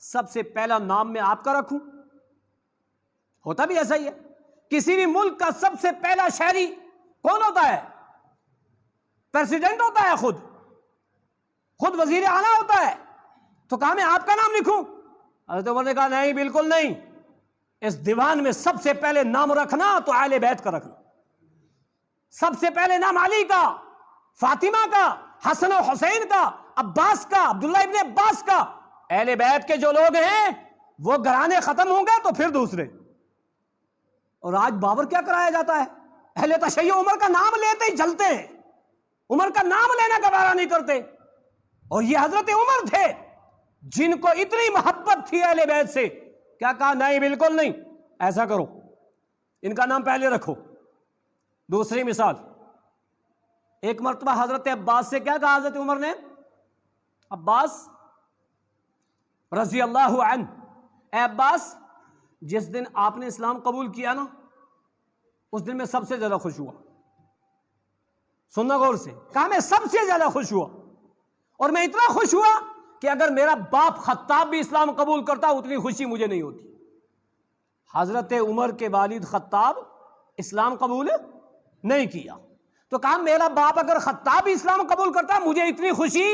سب سے پہلا نام میں آپ کا رکھوں. ہوتا بھی ایسا ہی ہے. کسی بھی ملک کا سب سے پہلا شہری کون ہوتا ہے؟ پریزیڈنٹ ہوتا ہے، خود وزیر اعلیٰ ہوتا ہے. تو کہا میں آپ کا نام لکھوں؟ حضرت عمر نے کہا نہیں، بالکل نہیں. اس دیوان میں سب سے پہلے نام رکھنا تو اہل بیت کا رکھنا. سب سے پہلے نام علی کا، فاطمہ کا، حسن و حسین کا، عباس کا، عبداللہ ابن عباس کا. اہل بیت کے جو لوگ ہیں وہ گھرانے ختم ہوں گے تو پھر دوسرے. اور آج باور کیا کرایا جاتا ہے؟ اہل تشیع عمر کا نام لیتے ہی جلتے ہیں، عمر کا نام لینا گوارا نہیں کرتے. اور یہ حضرت عمر تھے جن کو اتنی محبت تھی اہل بیت سے، کیا کہا؟ نہیں، بالکل نہیں، ایسا کرو، ان کا نام پہلے رکھو. دوسری مثال، ایک مرتبہ حضرت عباس سے کیا کہا حضرت عمر نے؟ عباس رضی اللہ عنہ، اے عباس، جس دن آپ نے اسلام قبول کیا نا، اس دن میں سب سے زیادہ خوش ہوا. سننا غور سے، کہا میں سب سے زیادہ خوش ہوا. اور میں اتنا خوش ہوا کہ اگر میرا باپ خطاب بھی اسلام قبول کرتا اتنی خوشی مجھے نہیں ہوتی. حضرت عمر کے والد خطاب اسلام قبول نہیں کیا، تو کہا میرا باپ اگر خطاب بھی اسلام قبول کرتا مجھے اتنی خوشی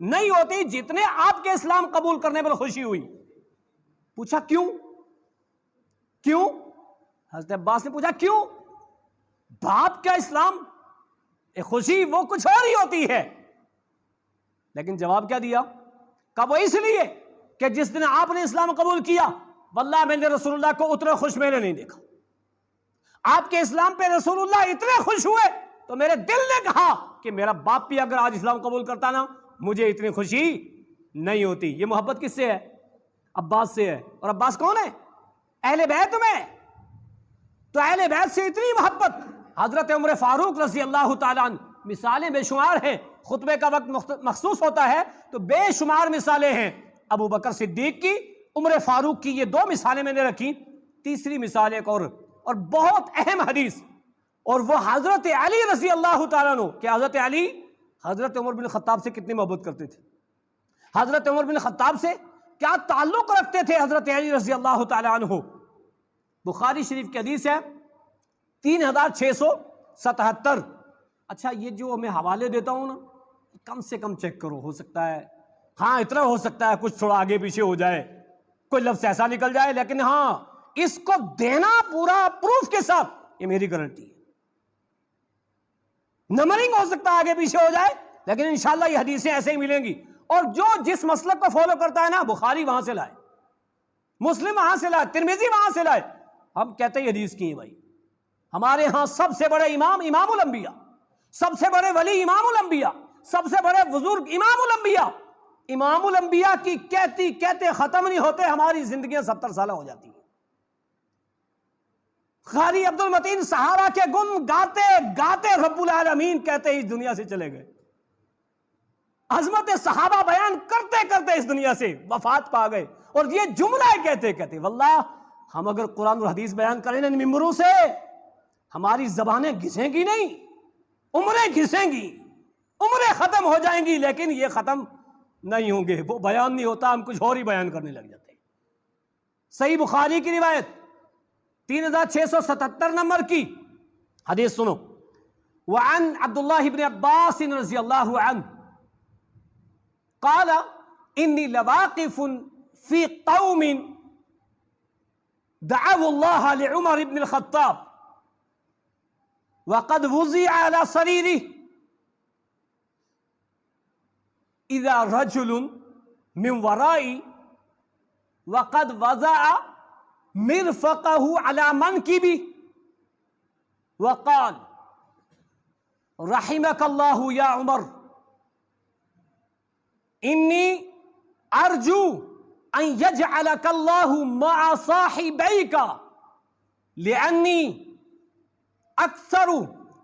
نہیں ہوتی جتنے آپ کے اسلام قبول کرنے پر خوشی ہوئی. پوچھا کیوں؟ حضرت عباس نے پوچھا کیوں؟ باپ کا اسلام خوشی وہ کچھ اور ہی ہوتی ہے. لیکن جواب کیا دیا؟ کہ وہ اس لیے کہ جس دن آپ نے اسلام قبول کیا واللہ میں نے رسول اللہ کو اتنا خوش میں نے نہیں دیکھا. آپ کے اسلام پہ رسول اللہ اتنے خوش ہوئے تو میرے دل نے کہا کہ میرا باپ بھی اگر آج اسلام قبول کرتا نا مجھے اتنی خوشی نہیں ہوتی. یہ محبت کس سے ہے؟ عباس سے ہے. اور عباس کون ہے؟ اہل بیت میں. تو اہل بیت سے اتنی محبت. حضرت عمر فاروق رضی اللہ تعالیٰ عنہ، مثالیں بے شمار ہیں. خطبے کا وقت مخصوص ہوتا ہے تو بے شمار مثالیں ہیں. ابو بکر صدیق کی، عمر فاروق کی، یہ 2 مثالیں میں نے رکھی. تیسری مثال ایک اور بہت اہم حدیث، اور وہ حضرت علی رضی اللہ تعالیٰ عنہ. کہ حضرت علی حضرت عمر بن خطاب سے کتنی محبت کرتے تھے، حضرت عمر بن خطاب سے کیا تعلق رکھتے تھے حضرت علی رضی اللہ تعالیٰ عنہ. بخاری شریف کی حدیث ہے 3677. اچھا یہ جو میں حوالے دیتا ہوں نا کم سے کم چیک کرو، ہو سکتا ہے ہاں اتنا ہو سکتا ہے کچھ تھوڑا آگے پیچھے ہو جائے، کوئی لفظ ایسا نکل جائے، لیکن ہاں اس کو دینا پورا پروف کے ساتھ، یہ میری گارنٹی ہے. نمبرنگ ہو سکتا ہے آگے پیچھے ہو جائے، لیکن انشاءاللہ یہ حدیثیں ایسے ہی ملیں گی. اور جو جس مسلک کو فالو کرتا ہے نا، بخاری وہاں سے لائے، مسلم وہاں سے لائے، ترمذی وہاں سے لائے، ہم کہتے ہیں حدیث کی ہیں بھائی. ہمارے ہاں سب سے بڑے امام امام الانبیاء، سب سے بڑے ولی امام الانبیاء، سب سے بڑے بزرگ امام الانبیاء، امام الانبیاء کی کہتی کہتے ختم نہیں ہوتے، ہماری زندگیاں 70 سالہ ہو جاتی ہیں۔ قاری عبد المتین صحابہ کے گن گاتے گاتے رب العالمین کہتے اس دنیا سے چلے گئے، عظمت صحابہ بیان کرتے کرتے اس دنیا سے وفات پا گئے، اور یہ جملہ کہتے کہتے واللہ ہم اگر قرآن اور حدیث بیان کریں ان ممبروں سے، ہماری زبانیں گھسیں گی نہیں، عمریں گھسیں گی، عمریں ختم ہو جائیں گی، لیکن یہ ختم نہیں ہوں گے، وہ بیان نہیں ہوتا، ہم کچھ اور ہی بیان کرنے لگ جاتے ہیں۔ صحیح بخاری کی روایت 3677 نمبر کی حدیث سنو، وعن عبداللہ بن عباس رضی اللہ عنہ قال انی لواقف فی قوم دعوا اللہ لعمر بن الخطاب وقد وضع على سريره اذا رجل من ورائي وقد وضع مرفقه على منكبي وقال رحمك الله يا عمر انی ارجو ان یجعلک اللہ مع صاحبیک لانی اکثر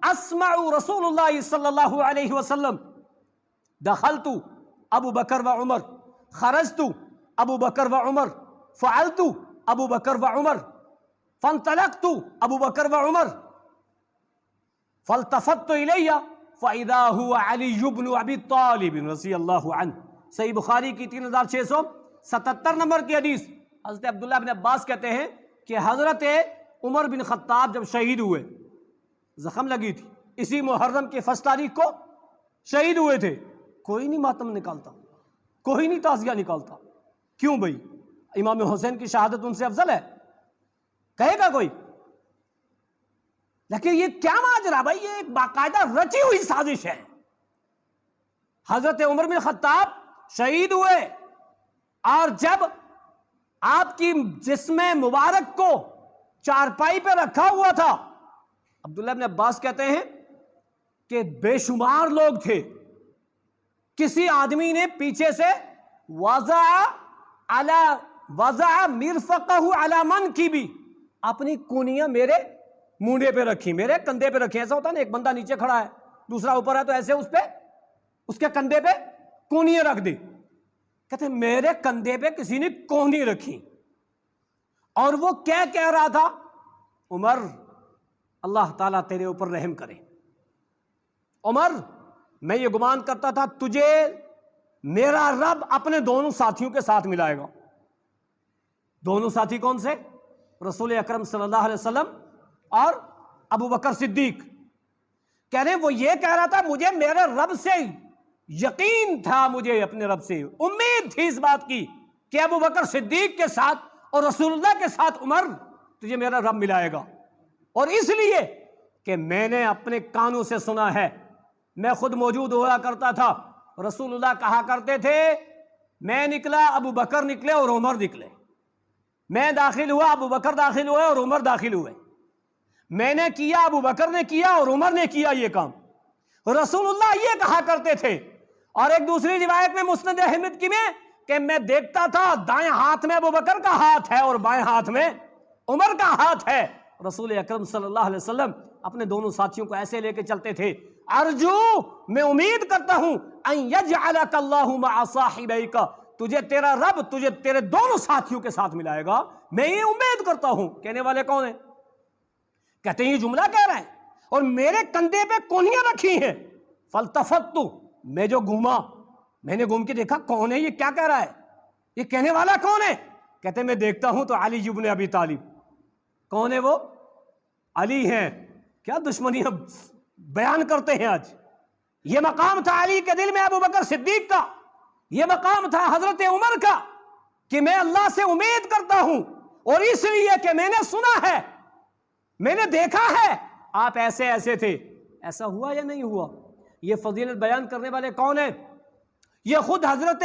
اسمع رسول اللہ صلی اللہ علیہ وسلم دخلت ابو بکر و عمر خرجت ابو بکر و عمر فعلت ابو بکر و عمر فانطلقت ابو بکر و عمر فالتفت الی فاذا هو علی بن ابی طالب رضی اللہ عنہ۔ صحیح بخاری کی 3677 نمبر کی حدیث۔ حضرت عبداللہ بن عباس کہتے ہیں کہ حضرت عمر بن خطاب جب شہید ہوئے، زخم لگی تھی، اسی محرم کی 1 تاریخ کو شہید ہوئے تھے، کوئی نہیں ماتم نکالتا، کوئی نہیں تعزیہ نکالتا۔ کیوں بھائی؟ امام حسین کی شہادت ان سے افضل ہے؟ کہے گا کوئی؟ لیکن یہ کیا ماجرا بھائی؟ یہ ایک باقاعدہ رچی ہوئی سازش ہے۔ حضرت عمر بن خطاب شہید ہوئے، اور جب آپ کی جسم مبارک کو چارپائی پہ رکھا ہوا تھا، عبداللہ بن عباس کہتے ہیں کہ بے شمار لوگ تھے، کسی آدمی نے پیچھے سے وضع مرفقہ علی منکبی، اپنی کونیاں میرے مونڈے پہ رکھی، میرے کندھے پہ رکھی۔ ایسا ہوتا ہے نا، ایک بندہ نیچے کھڑا ہے، دوسرا اوپر ہے، تو ایسے اس کے کندھے پہ کونیاں رکھ دی۔ کہتے ہیں میرے کندھے پہ کسی نے کونی رکھی، اور وہ کیا کہہ رہا تھا؟ عمر اللہ تعالیٰ تیرے اوپر رحم کرے، عمر میں یہ گمان کرتا تھا تجھے میرا رب اپنے دونوں ساتھیوں کے ساتھ ملائے گا۔ دونوں ساتھی کون سے؟ رسول اکرم صلی اللہ علیہ وسلم اور ابو بکر صدیق۔ کہہ رہے وہ یہ کہہ رہا تھا مجھے میرے رب سے یقین تھا، مجھے اپنے رب سے امید تھی اس بات کی کہ ابو بکر صدیق کے ساتھ اور رسول اللہ کے ساتھ عمر تجھے میرا رب ملائے گا، اور اس لیے کہ میں نے اپنے کانوں سے سنا ہے، میں خود موجود ہوا کرتا تھا، رسول اللہ کہا کرتے تھے میں نکلا ابو بکر نکلے اور عمر نکلے، میں داخل ہوا ابو بکر داخل ہوئے اور عمر داخل ہوئے، میں نے کیا ابو بکر نے کیا اور عمر نے کیا یہ کام، رسول اللہ یہ کہا کرتے تھے۔ اور ایک دوسری روایت میں مسند احمد کی میں کہ میں دیکھتا تھا دائیں ہاتھ میں ابو بکر کا ہاتھ ہے اور بائیں ہاتھ میں عمر کا ہاتھ ہے۔ رسول اکرم صلی اللہ علیہ وسلم اپنے دونوں ساتھیوں کو ایسے لے کے چلتے تھے، ارجو میں امید کرتا ہوں ان یجعلک اللہ مع صاحبیک، تجھے تیرا رب تجھے تیرے دونوں ساتھیوں کے ساتھ ملائے گا، میں یہ امید کرتا ہوں۔ کہنے والے کون ہیں؟ کہتے ہیں یہ جملہ کہہ رہے ہیں، اور میرے کندھے پہ کونیاں رکھی ہیں، فالتفت، میں جو گھوما، میں نے گھوم کے دیکھا کون ہے یہ، کیا کہہ رہا ہے، یہ کہنے والا کون ہے؟ کہتے ہیں میں دیکھتا ہوں تو علی بن ابی طالب۔ کون ہے وہ؟ علی ہیں۔ کیا دشمنیاں بیان کرتے ہیں آج۔ یہ مقام تھا علی کے دل میں ابو بکر صدیق کا، یہ مقام تھا حضرت عمر کا کہ میں اللہ سے امید کرتا ہوں، اور اس لیے کہ میں نے سنا ہے، میں نے دیکھا ہے آپ ایسے ایسے تھے۔ ایسا ہوا یا نہیں ہوا؟ یہ فضیلت بیان کرنے والے کون ہیں؟ یہ خود حضرت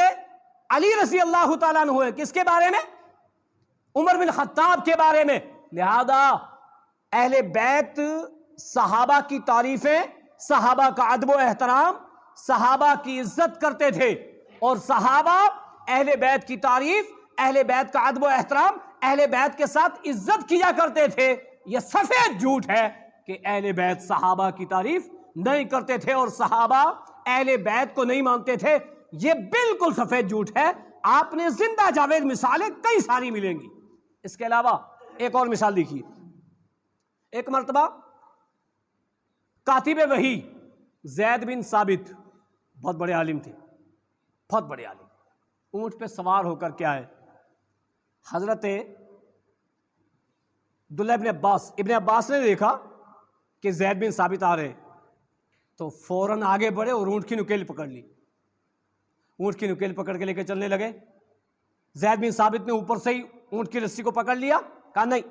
علی رضی اللہ تعالیٰ عنہ ہے۔ کس کے بارے میں؟ عمر بن خطاب کے بارے میں۔ لہذا اہل بیت صحابہ کی تعریفیں، صحابہ کا ادب و احترام، صحابہ کی عزت کرتے تھے، اور صحابہ اہل بیت کی تعریف، اہل بیت کا ادب و احترام، اہل بیت کے ساتھ عزت کیا کرتے تھے۔ یہ سفید جھوٹ ہے کہ اہل بیت صحابہ کی تعریف نہیں کرتے تھے اور صحابہ اہل بیت کو نہیں مانتے تھے، یہ بالکل سفید جھوٹ ہے۔ آپ نے زندہ جاوید مثالیں کئی ساری ملیں گی۔ اس کے علاوہ ایک اور مثال دیکھیے، ایک مرتبہ کاتب وحی زید بن ثابت، بہت بڑے عالم تھے، بہت بڑے عالم، اونٹ پہ سوار ہو کر کیا ہے، حضرت عبداللہ ابن عباس نے دیکھا کہ زید بن ثابت آ رہے، تو فوراً آگے بڑھے اور اونٹ کی نکیل پکڑ لی، اونٹ کی نکیل پکڑ کے لے کے چلنے لگے۔ زید بن ثابت نے اوپر سے ہی اونٹ کی رسی کو پکڑ لیا، کہا نہیں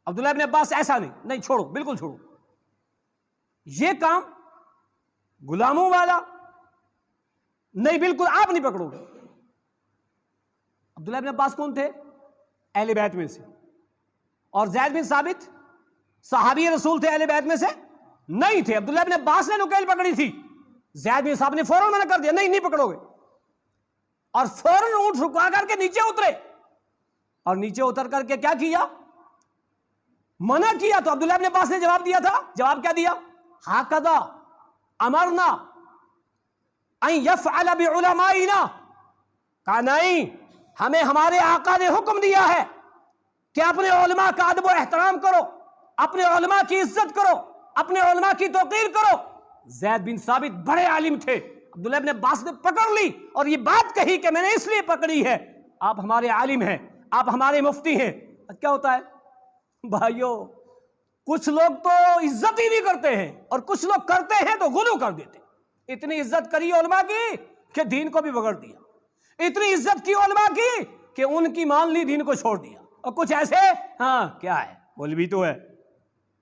عبداللہ ابن عباس ایسا نہیں، چھوڑو، بالکل چھوڑو، یہ کام غلاموں والا نہیں، بالکل آپ نہیں پکڑو گے۔ عبداللہ ابن عباس کون تھے؟ اہل بیت میں سے، اور زید بن ثابت صحابی رسول تھے، اہل بیت میں سے نہیں تھے۔ عبداللہ ابن عباس نے نکیل پکڑی تھی، زید بن ثابت نے فوراً منع کر دیا، نہیں پکڑو گے، اور فوراً اونٹ رکوا کر کے نیچے اترے، اور نیچے اتر کر کے کیا کیا؟ منع کیا۔ تو عبداللہ ابن عباس نے جواب دیا تھا، جواب کیا دیا؟ ہاکذا امرنا ان یفعل بعلمائنا، کہا نہیں، ہمیں ہمارے آقا نے حکم دیا ہے کہ اپنے علماء کا ادب و احترام کرو، اپنے علماء کی عزت کرو، اپنے علماء کی توقیر کرو۔ زید بن ثابت بڑے عالم تھے، عبداللہ ابن عباس نے پکڑ لی اور یہ بات کہی کہ میں نے اس لیے پکڑی ہے، آپ ہمارے عالم ہیں، آپ ہمارے مفتی ہیں۔ کیا ہوتا ہے بھائیو، کچھ لوگ تو عزت ہی نہیں کرتے ہیں، اور کچھ لوگ کرتے ہیں تو غلو کر دیتے۔ اتنی عزت کری علماء کی کہ دین کو بھی بگڑ دیا، اتنی عزت کی علماء کی کہ ان کی مان لی، دین کو چھوڑ دیا۔ اور کچھ ایسے ہاں کیا ہے، مولوی تو ہے،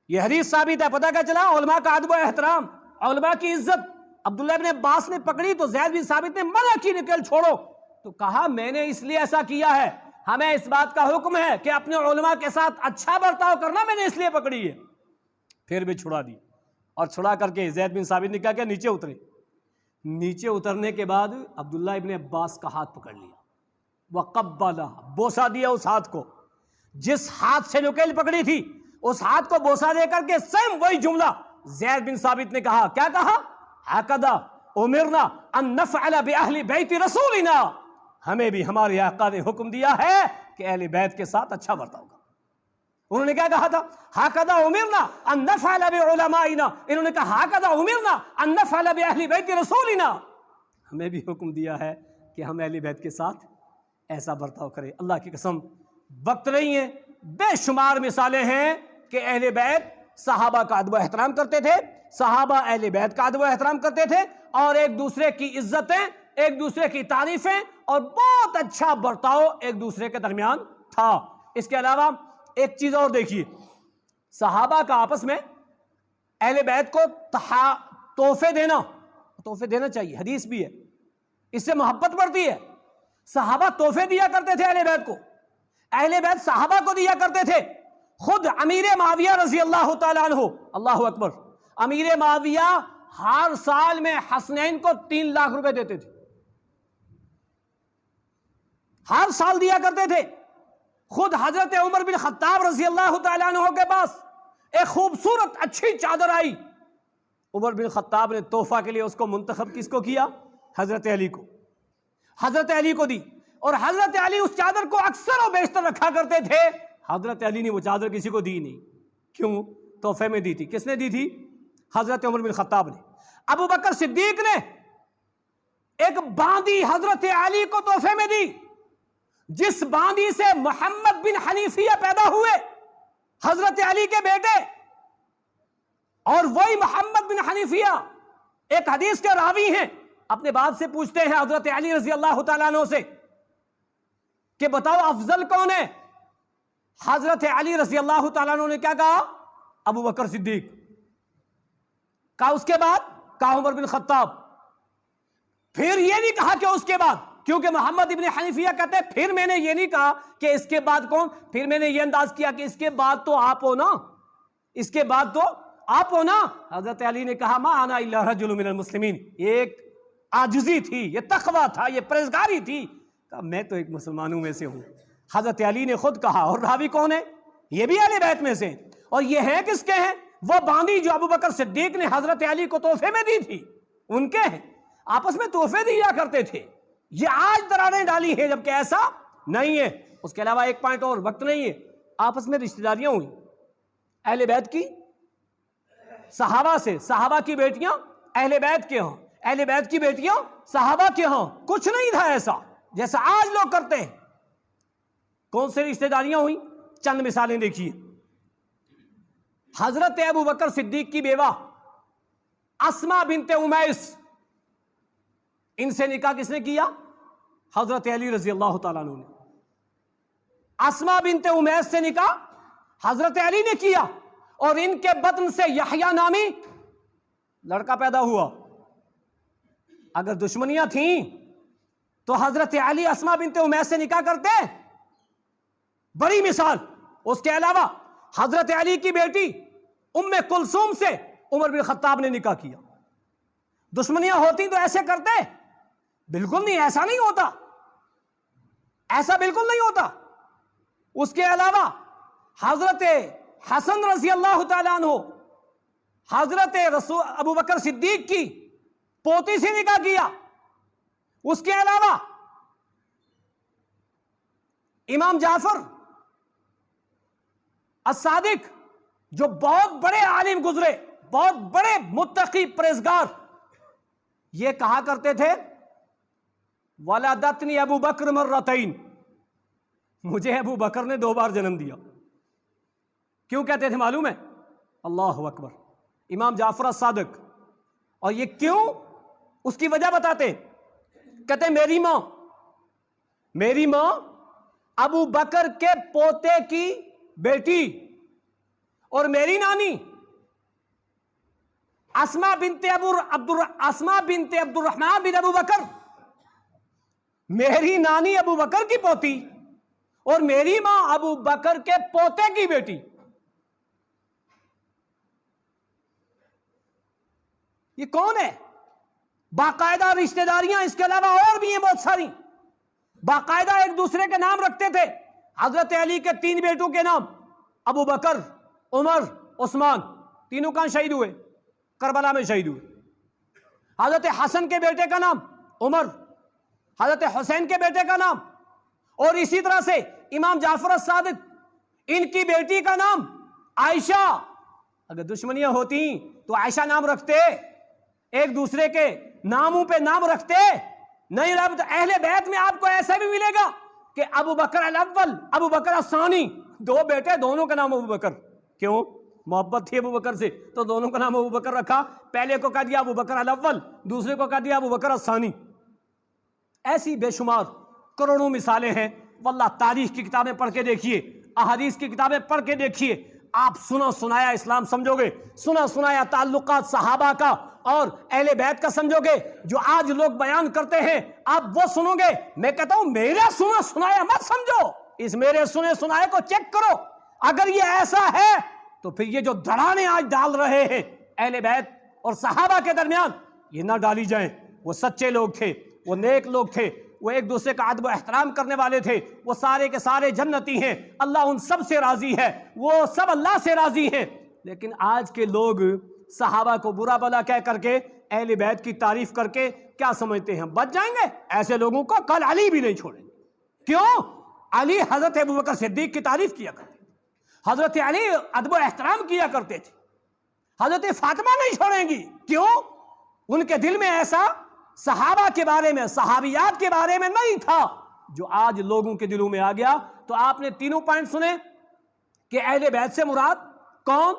یہ حدیث ثابت ہے، پتہ کیا چلا؟ علماء کا ادب و احترام، علماء کی عزت۔ عبداللہ ابن عباس نے پکڑی تو زید بن ثابت نے منع کی، نکل چھوڑو، تو کہا میں نے اس لیے ایسا کیا ہے، ہمیں اس بات کا حکم ہے کہ اپنے علماء کے ساتھ اچھا برتاؤ کرنا، میں نے اس لیے پکڑی ہے۔ پھر بھی چھڑا دی، اور چھڑا کر کے زید بن ثابت نے کیا کیا؟ نیچے اترے۔ نیچے اترنے کے بعد عبداللہ ابن عباس کا ہاتھ پکڑ لیا، وقبلہ، بوسہ دیا اس ہاتھ کو، جس ہاتھ سے نکیل پکڑی تھی اس ہاتھ کو بوسہ دے کر کے سیم وہی جملہ زید بن ثابت نے کہا۔ کیا کہا؟ ہکذا امرنا ان نفعل باہل بیت رسولنا، ہمیں بھی ہمارے آقا نے حکم دیا ہے کہ اہل بیت کے ساتھ اچھا برتاؤ کرو۔ انہوں نے کیا کہا تھا؟ ہکذا امرنا ان نفعل بعلمائنا، انہوں نے کہا ہکذا امرنا ان نفعل باہل بیت رسولنا، ہمیں بھی حکم دیا ہے کہ ہم اہل بیت کے ساتھ ایسا برتاؤ کریں۔ اللہ کی قسم وقت نہیں ہے، بے شمار مثالیں ہیں کہ اہل بیت صحابہ کا ادب و احترام کرتے تھے، صحابہ اہل بیت کا ادب و احترام کرتے تھے، اور ایک دوسرے کی عزتیں، ایک دوسرے کی تعریفیں اور بہت اچھا برتاؤ ایک دوسرے کے درمیان تھا۔ اس کے علاوہ ایک چیز اور دیکھیے، صحابہ کا آپس میں اہل بیت کو تحفے دینا چاہیے، حدیث بھی ہے، اس سے محبت بڑھتی ہے۔ صحابہ تحفے دیا کرتے تھے اہل بیت کو، اہل بیت صحابہ کو دیا کرتے تھے۔ خود امیر معاویہ رضی اللہ تعالیٰ عنہ، اللہ اکبر، امیر معاویہ ہر سال میں حسنین کو 3 لاکھ روپے دیتے تھے، ہر سال دیا کرتے تھے۔ خود حضرت عمر بن خطاب رضی اللہ تعالیٰ عنہ کے پاس ایک خوبصورت اچھی چادر آئی، عمر بن خطاب نے تحفہ کے لیے اس کو منتخب کس کو کیا؟ حضرت علی کو، حضرت علی کو دی، اور حضرت علی اس چادر کو اکثر و بیشتر رکھا کرتے تھے۔ حضرت علی نے وہ چادر کسی کو دی نہیں، کیوں؟ تحفے میں دی تھی۔ کس نے دی تھی؟ حضرت عمر بن خطاب نے۔ ابو بکر صدیق نے ایک باندی حضرت علی کو تحفے میں دی، جس باندی سے محمد بن حنیفیہ پیدا ہوئے، حضرت علی کے بیٹے، اور وہی محمد بن حنیفیہ ایک حدیث کے راوی ہیں، اپنے باپ سے پوچھتے ہیں حضرت علی رضی اللہ تعالیٰ عنہ سے کہ بتاؤ افضل کون ہے؟ حضرت علی رضی اللہ تعالیٰ عنہ نے کیا کہا؟ ابو بکر صدیق۔ کہا اس کے بعد؟ کہا عمر بن خطاب۔ پھر یہ نہیں کہا کہ اس کے بعد، کیونکہ محمد ابن حنیفیہ کہتے ہیں پھر میں نے یہ نہیں کہا کہ اس کے بعد کون، پھر میں نے یہ انداز کیا کہ اس کے بعد تو آپ ہو نا، اس کے بعد تو آپ ہو نا۔ حضرت علی نے کہا ما انا الا رجل من المسلمین، یہ ایک عاجزی تھی، یہ تقوی تھا، یہ پرہیزگاری تھی، کہا میں تو ایک مسلمانوں میں سے ہوں۔ حضرت علی نے خود کہا، اور راوی کون ہے؟ یہ بھی اہل بیت میں سے، اور یہ ہیں کس کے ہیں؟ وہ باندی جو ابو بکر صدیق نے حضرت علی کو تحفے میں دی تھی، ان کے ہیں، آپس میں تحفے دیا کرتے تھے۔ یہ آج دراریں ڈالی ہیں، جبکہ ایسا نہیں ہے۔ اس کے علاوہ ایک پوائنٹ اور، وقت نہیں ہے، آپس میں رشتہ داریاں ہوئی اہل بیت کی صحابہ سے، صحابہ کی بیٹیاں اہل بیت کے ہاں، اہل بیت کی بیٹیاں صحابہ کے ہاں، کچھ نہیں تھا ایسا جیسا آج لوگ کرتے ہیں۔ کون سے رشتہ داریاں ہوئی؟ چند مثالیں دیکھیے۔ حضرت ابو بکر صدیق کی بیوہ اسماء بنت امیس، ان سے نکاح کس نے کیا؟ حضرت علی رضی اللہ تعالیٰ عنہ نے۔ اسماء بنت امیس سے نکاح حضرت علی نے کیا، اور ان کے بطن سے یحییٰ نامی لڑکا پیدا ہوا۔ اگر دشمنیاں تھیں تو حضرت علی اسماء بنت امیس سے نکاح کرتے، بڑی مثال۔ اس کے علاوہ حضرت علی کی بیٹی ام کلثوم سے عمر بن خطاب نے نکاح کیا۔ دشمنیاں ہوتی تو ایسے کرتے؟ بالکل نہیں، ایسا نہیں ہوتا، ایسا بالکل نہیں ہوتا۔ اس کے علاوہ حضرت حسن رضی اللہ تعالیٰ عنہ حضرت ابو بکر صدیق کی پوتی سے نکاح کیا۔ اس کے علاوہ امام جعفر الصادق جو بہت بڑے عالم گزرے، بہت بڑے متقی پرہیزگار، یہ کہا کرتے تھے ولدتنی ابو بکر مرتین، مجھے ابو بکر نے 2 بار جنم دیا۔ کیوں کہتے تھے معلوم ہے؟ اللہ اکبر، امام جعفر الصادق۔ اور یہ کیوں؟ اس کی وجہ بتاتے، کہتے میری ماں ابو بکر کے پوتے کی بیٹی، اور میری نانی اسماء بنت عبد الرحمن بن ابو بکر، میری نانی ابو بکر کی پوتی اور میری ماں ابو بکر کے پوتے کی بیٹی۔ یہ کون ہے؟ باقاعدہ رشتہ داریاں اس کے علاوہ اور بھی ہیں بہت ساری، باقاعدہ ایک دوسرے کے نام رکھتے تھے۔ حضرت علی کے 3 بیٹوں کے نام ابو بکر، عمر، عثمان، تینوں کہاں شہید ہوئے؟ کربلا میں شہید ہوئے۔ حضرت حسن کے بیٹے کا نام عمر، حضرت حسین کے بیٹے کا نام، اور اسی طرح سے امام جعفر الصادق، ان کی بیٹی کا نام عائشہ۔ اگر دشمنیاں ہوتی تو عائشہ نام رکھتے؟ ایک دوسرے کے ناموں پہ نام رکھتے نہیں؟ رب اہل بیت میں آپ کو ایسا بھی ملے گا کہ ابو بکر الاول، ابو بکر الثانی، 2 بیٹے، دونوں کا نام ابو بکر۔ کیوں؟ محبت تھی ابو بکر سے تو دونوں کا نام ابو بکر رکھا، پہلے کو کہہ دیا ابو بکر الاول، دوسرے کو کہہ دیا ابو بکر الثانی۔ ایسی بے شمار کروڑوں مثالیں ہیں۔ واللہ تاریخ کی کتابیں پڑھ کے دیکھیے، احادیث کی کتابیں پڑھ کے دیکھیے، آپ سنا سنایا اسلام سمجھو گے، سنا سنایا تعلقات صحابہ کا اور اہل بیت کا سمجھو گے۔ جو آج لوگ بیان کرتے ہیں آپ وہ سنو گے۔ میں کہتا ہوں میرا سنا سنایا مت سمجھو، اس میرے سنے سنائے کو چیک کرو۔ اگر یہ ایسا ہے تو پھر یہ جو دڑانے آج ڈال رہے ہیں اہل بیت اور صحابہ کے درمیان، یہ نہ ڈالی جائیں۔ وہ سچے لوگ تھے، وہ نیک لوگ تھے، وہ ایک دوسرے کا ادب و احترام کرنے والے تھے، وہ سارے کے سارے جنتی ہیں، اللہ ان سب سے راضی ہے، وہ سب اللہ سے راضی ہیں۔ لیکن آج کے لوگ صحابہ کو برا بلا کہہ کر کے، اہل بیت کی تعریف کر کے کیا سمجھتے ہیں بچ جائیں گے؟ ایسے لوگوں کو کل علی بھی نہیں چھوڑیں گے۔ کیوں؟ علی حضرت ابو بکر صدیق کی تعریف کیا کرتے تھے، حضرت علی ادب و احترام کیا کرتے تھے، حضرت فاطمہ نہیں چھوڑیں گی۔ کیوں؟ ان کے دل میں ایسا صحابہ کے بارے میں، صحابیات کے بارے میں نہیں تھا جو آج لوگوں کے دلوں میں آ گیا۔ تو آپ نے تینوں پوائنٹ سنے کہ اہل بیت سے مراد کون؟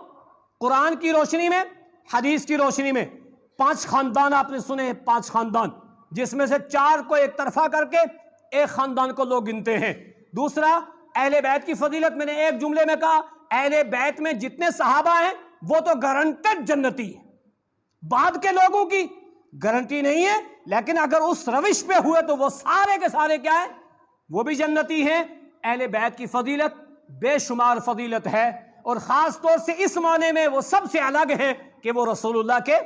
قرآن کی روشنی میں، حدیث کی روشنی میں 5 خاندان آپ نے سنے ہیں، 5 خاندان، جس میں سے 4 کو ایک طرفہ کر کے ایک خاندان کو لوگ گنتے ہیں۔ دوسرا، اہل بیت کی فضیلت میں نے ایک جملے میں کہا، اہل بیت میں جتنے صحابہ ہیں وہ تو گارنٹیڈ جنتی ہیں۔ بعد کے لوگوں کی گارنٹی نہیں ہے، لیکن اگر اس روش پہ ہوئے تو وہ سارے کے سارے کیا ہیں؟ وہ بھی جنتی ہیں۔ اہل بیت کی فضیلت بے شمار فضیلت ہے، اور خاص طور سے اس معنی میں وہ سب سے الگ ہے کہ وہ رسول اللہ کے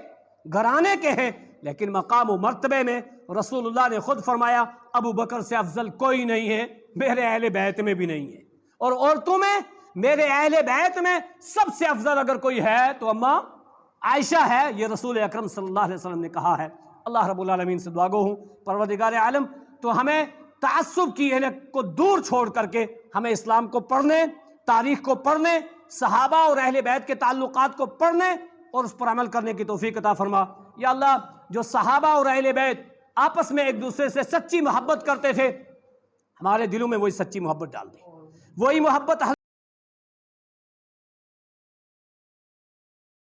گھرانے کے ہیں، لیکن مقام و مرتبے میں رسول اللہ نے خود فرمایا ابو بکر سے افضل کوئی نہیں ہے، میرے اہل بیت میں بھی نہیں ہے، اور عورتوں میں میرے اہل بیت میں سب سے افضل اگر کوئی ہے تو اماں عائشہ ہے، یہ رسول اکرم صلی اللہ علیہ وسلم نے کہا ہے۔ اللہ رب العالمین سے دعا گو ہوں پروردگار عالم تو ہمیں تعصب کی کو دور چھوڑ کر کے ہمیں اسلام کو پڑھنے، تاریخ کو پڑھنے، صحابہ اور اہل بیت کے تعلقات کو پڑھنے اور اس پر عمل کرنے کی توفیق عطا فرما۔ یا اللہ جو صحابہ اور اہل بیت آپس میں ایک دوسرے سے سچی محبت کرتے تھے، ہمارے دلوں میں وہی سچی محبت ڈال دے، وہی محبت